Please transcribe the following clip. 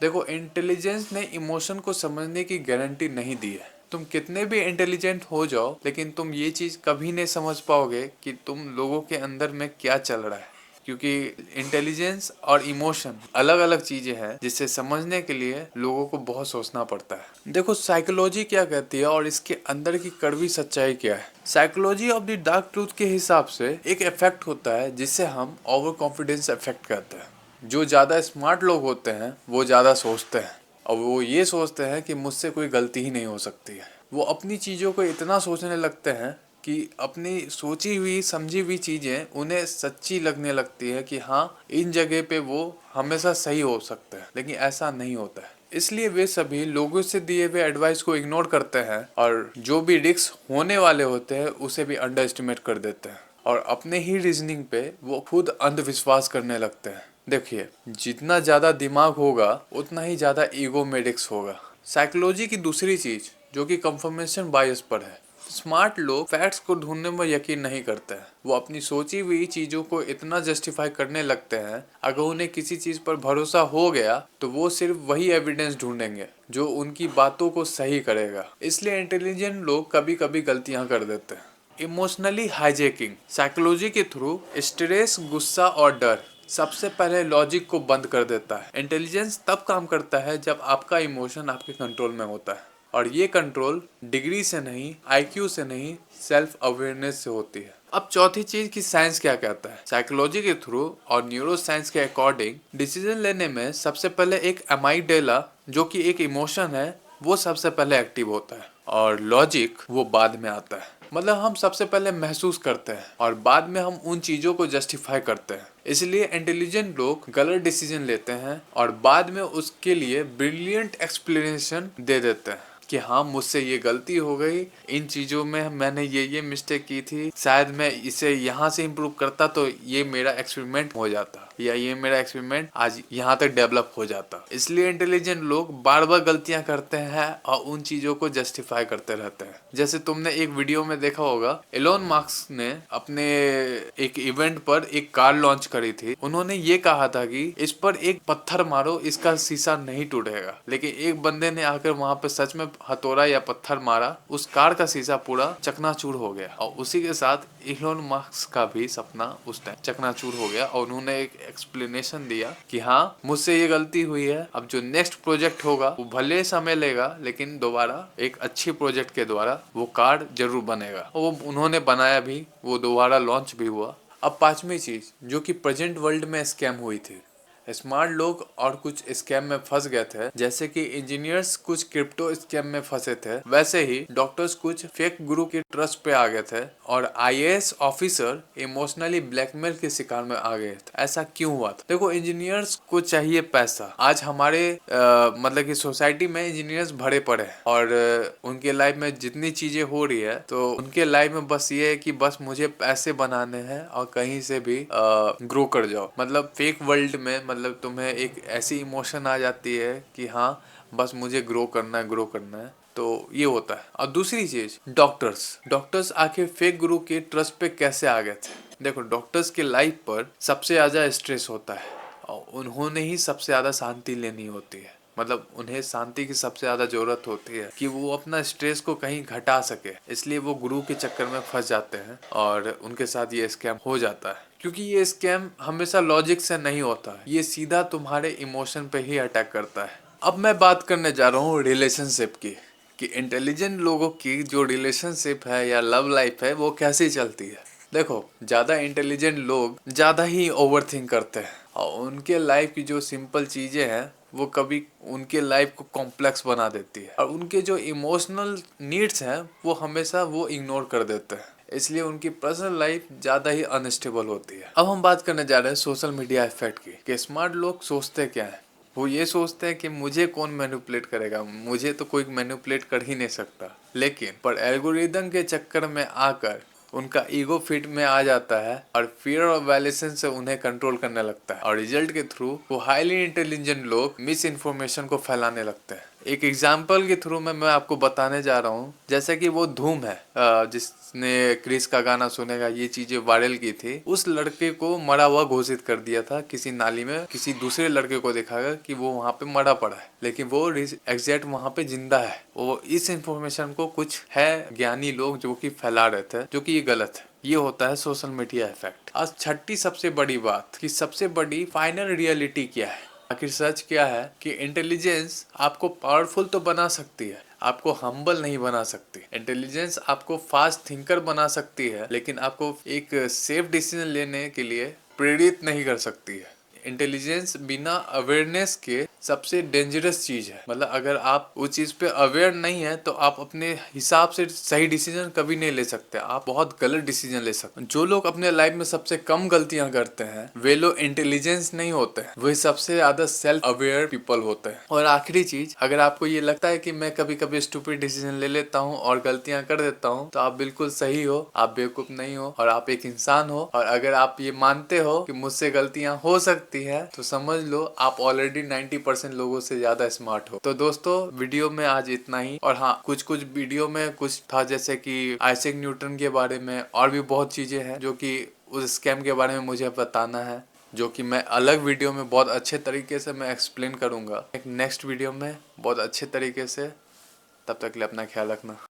देखो, इंटेलिजेंस ने इमोशन को समझने की गारंटी नहीं दी है। तुम कितने भी इंटेलिजेंट हो जाओ, लेकिन तुम ये चीज कभी नहीं समझ पाओगे कि तुम लोगों के अंदर में क्या चल रहा है, क्योंकि इंटेलिजेंस और इमोशन अलग अलग चीजें हैं जिसे समझने के लिए लोगों को बहुत सोचना पड़ता है। देखो, साइकोलॉजी क्या कहती है और इसके अंदर की कड़वी सच्चाई क्या है। Psychology of the dark truth के हिसाब से एक इफेक्ट होता है जिसे हम ओवर कॉन्फिडेंस इफेक्ट कहते हैं। जो ज्यादा स्मार्ट लोग होते हैं वो ज्यादा सोचते हैं, और वो ये सोचते हैं कि मुझसे कोई गलती ही नहीं हो सकती है। वो अपनी चीज़ों को इतना सोचने लगते हैं कि अपनी सोची हुई समझी हुई चीज़ें उन्हें सच्ची लगने लगती है कि हाँ, इन जगह पे वो हमेशा सही हो सकते हैं, लेकिन ऐसा नहीं होता है। इसलिए वे सभी लोगों से दिए हुए एडवाइस को इग्नोर करते हैं और जो भी रिस्क होने वाले होते हैं उसे भी अंडर एस्टिमेट कर देते हैं, और अपने ही रीजनिंग पे वो खुद अंधविश्वास करने लगते हैं। देखिए, जितना ज़्यादा दिमाग होगा उतना ही ज़्यादा ईगो में रिस्क होगा। साइकोलॉजी की दूसरी चीज़ जो कि कंफर्मेशन बायस पर है। स्मार्ट लोग फैक्ट्स को ढूंढने में यकीन नहीं करते हैं। वो अपनी सोची हुई चीजों को इतना जस्टिफाई करने लगते हैं, अगर उन्हें किसी चीज पर भरोसा हो गया तो वो सिर्फ वही एविडेंस ढूंढेंगे जो उनकी बातों को सही करेगा। इसलिए इंटेलिजेंट लोग कभी कभी गलतियां कर देते हैं। Emotionally hijacking. साइकोलॉजी के थ्रू स्ट्रेस, गुस्सा और डर सबसे पहले लॉजिक को बंद कर देता है। इंटेलिजेंस तब काम करता है जब आपका इमोशन आपके कंट्रोल में होता है, और ये कंट्रोल डिग्री से नहीं, आईक्यू से नहीं, सेल्फ अवेयरनेस से होती है। अब चौथी चीज की साइंस क्या कहता है। साइकोलॉजी के थ्रू और न्यूरो साइंस के अकॉर्डिंग डिसीजन लेने में सबसे पहले एक अमाइगडाला, जो कि एक इमोशन है, वो सबसे पहले एक्टिव होता है, और लॉजिक वो बाद में आता है। मतलब हम सबसे पहले महसूस करते हैं और बाद में हम उन चीजों को जस्टिफाई करते हैं। इसलिए इंटेलिजेंट लोग गलत डिसीजन लेते हैं और बाद में उसके लिए ब्रिलियंट एक्सप्लेनेशन दे देते हैं कि हाँ, मुझसे ये गलती हो गई, इन चीजों में मैंने ये मिस्टेक की थी, शायद मैं इसे यहाँ से इम्प्रूव करता तो ये मेरा एक्सपेरिमेंट हो जाता, या ये मेरा एक्सपेरिमेंट आज यहाँ तक डेवलप हो जाता। इसलिए इंटेलिजेंट लोग बार बार गलतियां करते हैं और उन चीजों को जस्टिफाई करते रहते हैं। जैसे तुमने एक वीडियो में देखा होगा, एलोन मस्क ने अपने एक इवेंट पर एक कार लॉन्च करी थी। उन्होंने ये कहा था कि इस पर एक पत्थर मारो, इसका शीशा नहीं टूटेगा, लेकिन एक बंदे ने आकर वहां पे सच में हथौड़ा या पत्थर मारा, उस कार का शीशा पूरा चकनाचूर हो गया, और उसी के साथ एलोन मस्क का भी सपना उस टाइम चकनाचूर हो गया। और उन्होंने एक एक्सप्लेनेशन दिया कि हाँ, मुझसे ये गलती हुई है, अब जो नेक्स्ट प्रोजेक्ट होगा वो भले समय लेगा, लेकिन दोबारा एक अच्छी प्रोजेक्ट के द्वारा वो कार जरूर बनेगा। वो उन्होंने बनाया भी, वो दोबारा लॉन्च भी हुआ। अब पांचवी चीज जो कि प्रेजेंट वर्ल्ड में स्कैम हुई थी। स्मार्ट लोग और कुछ स्कैम में फंस गए थे, जैसे कि इंजीनियर्स कुछ क्रिप्टो स्कैम में फंसे थे, वैसे ही डॉक्टर्स कुछ फेक गुरु के ट्रस्ट पे आ गए थे, और आईएएस ऑफिसर इमोशनली ब्लैकमेल के शिकार में आ गए थे। ऐसा क्यों हुआ था? देखो, इंजीनियर्स को चाहिए पैसा। आज हमारे मतलब कि सोसाइटी में इंजीनियर्स भरे पड़े हैं, और उनके लाइफ में जितनी चीजें हो रही है, तो उनके लाइफ में बस ये है कि बस मुझे पैसे बनाने हैं और कहीं से भी ग्रो कर जाओ। मतलब फेक वर्ल्ड में मतलब तुम्हें एक ऐसी इमोशन आ जाती है कि हाँ, बस मुझे ग्रो करना है, ग्रो करना है, तो ये होता है। और दूसरी चीज, डॉक्टर्स आखिर फेक गुरु के ट्रस्ट पे कैसे आ गए थे? देखो, डॉक्टर्स के लाइफ पर सबसे ज्यादा स्ट्रेस होता है, और उन्होंने ही सबसे ज्यादा शांति लेनी होती है। मतलब उन्हें शांति की सबसे ज्यादा जरूरत होती है कि वो अपना स्ट्रेस को कहीं घटा सके, इसलिए वो गुरु के चक्कर में फंस जाते हैं और उनके साथ ये स्कैम हो जाता है। क्योंकि ये स्कैम हमेशा लॉजिक से नहीं होता है, ये सीधा तुम्हारे इमोशन पे ही अटैक करता है। अब मैं बात करने जा रहा हूँ रिलेशनशिप की, कि इंटेलिजेंट लोगों की जो रिलेशनशिप है या लव लाइफ है वो कैसे चलती है। देखो, ज्यादा इंटेलिजेंट लोग ज्यादा ही ओवरथिंक करते हैं, और उनके लाइफ की जो सिंपल चीजें हैं वो कभी उनके लाइफ को कॉम्प्लेक्स बना देती है, और उनके जो इमोशनल नीड्स हैं वो हमेशा वो इग्नोर कर देते हैं। इसलिए उनकी पर्सनल लाइफ ज्यादा ही अनस्टेबल होती है। अब हम बात करने जा रहे हैं सोशल मीडिया इफेक्ट की, कि स्मार्ट लोग सोचते क्या है। वो ये सोचते हैं कि मुझे कौन मैनिपुलेट करेगा, मुझे तो कोई मैनिपुलेट कर ही नहीं सकता। लेकिन पर एल्गोरिदम के चक्कर में आकर उनका ईगो फिट में आ जाता है, और फियर और वैल्यूएशन से उन्हें कंट्रोल करने लगता है, और रिजल्ट के थ्रू वो हाईली इंटेलिजेंट लोग मिस इन्फॉर्मेशन को फैलाने लगते हैं। एक एग्जाम्पल के थ्रू मैं आपको बताने जा रहा हूँ। जैसे कि वो धूम है, जिसने क्रिस का गाना सुनेगा, ये चीजें वायरल की थी। उस लड़के को मरा हुआ घोषित कर दिया था किसी नाली में, किसी दूसरे लड़के को दिखाकर कि वो वहाँ पे मरा पड़ा है, लेकिन वो एग्जैक्ट वहाँ पे जिंदा है। वो इस इंफॉर्मेशन को कुछ है ज्ञानी लोग जो कि फैला रहे थे, जो कि ये गलत है। ये होता है सोशल मीडिया इफेक्ट। आज छठी सबसे बड़ी बात कि सबसे बड़ी फाइनल रियलिटी क्या है, आखिर सच क्या है कि इंटेलिजेंस आपको पावरफुल तो बना सकती है, आपको हम्बल नहीं बना सकती। इंटेलिजेंस आपको फास्ट थिंकर बना सकती है, लेकिन आपको एक सेफ डिसीजन लेने के लिए प्रेरित नहीं कर सकती है। इंटेलिजेंस बिना अवेयरनेस के सबसे डेंजरस चीज है। मतलब अगर आप उस चीज पे अवेयर नहीं है तो आप अपने हिसाब से सही डिसीजन कभी नहीं ले सकते, आप बहुत गलत डिसीजन ले सकते हैं। जो लोग अपने लाइफ में सबसे कम गलतियां करते हैं वे लोग इंटेलिजेंस नहीं होते हैं, वे सबसे ज्यादा सेल्फ अवेयर पीपल होते हैं। और आखिरी चीज, अगर आपको ये लगता है कि मैं कभी कभी स्टूपिड डिसीजन ले लेता हूँ और गलतियां कर देता हूँ, तो आप बिल्कुल सही हो, आप बेवकूफ नहीं हो और आप एक इंसान हो। और अगर आप ये मानते हो कि मुझसे गलतियां हो सकती है तो समझ लो आप ऑलरेडी 90% लोगों से ज्यादा स्मार्ट हो। तो दोस्तों, वीडियो में आज इतना ही। और हाँ, कुछ वीडियो में कुछ था जैसे कि आइजैक न्यूटन के बारे में, और भी बहुत चीजें हैं जो कि उस स्कैम के बारे में मुझे बताना है, जो कि मैं अलग वीडियो में बहुत अच्छे तरीके से मैं एक्सप्लेन करूंगा एक नेक्स्ट वीडियो में बहुत अच्छे तरीके से। तब तक के लिए अपना ख्याल रखना।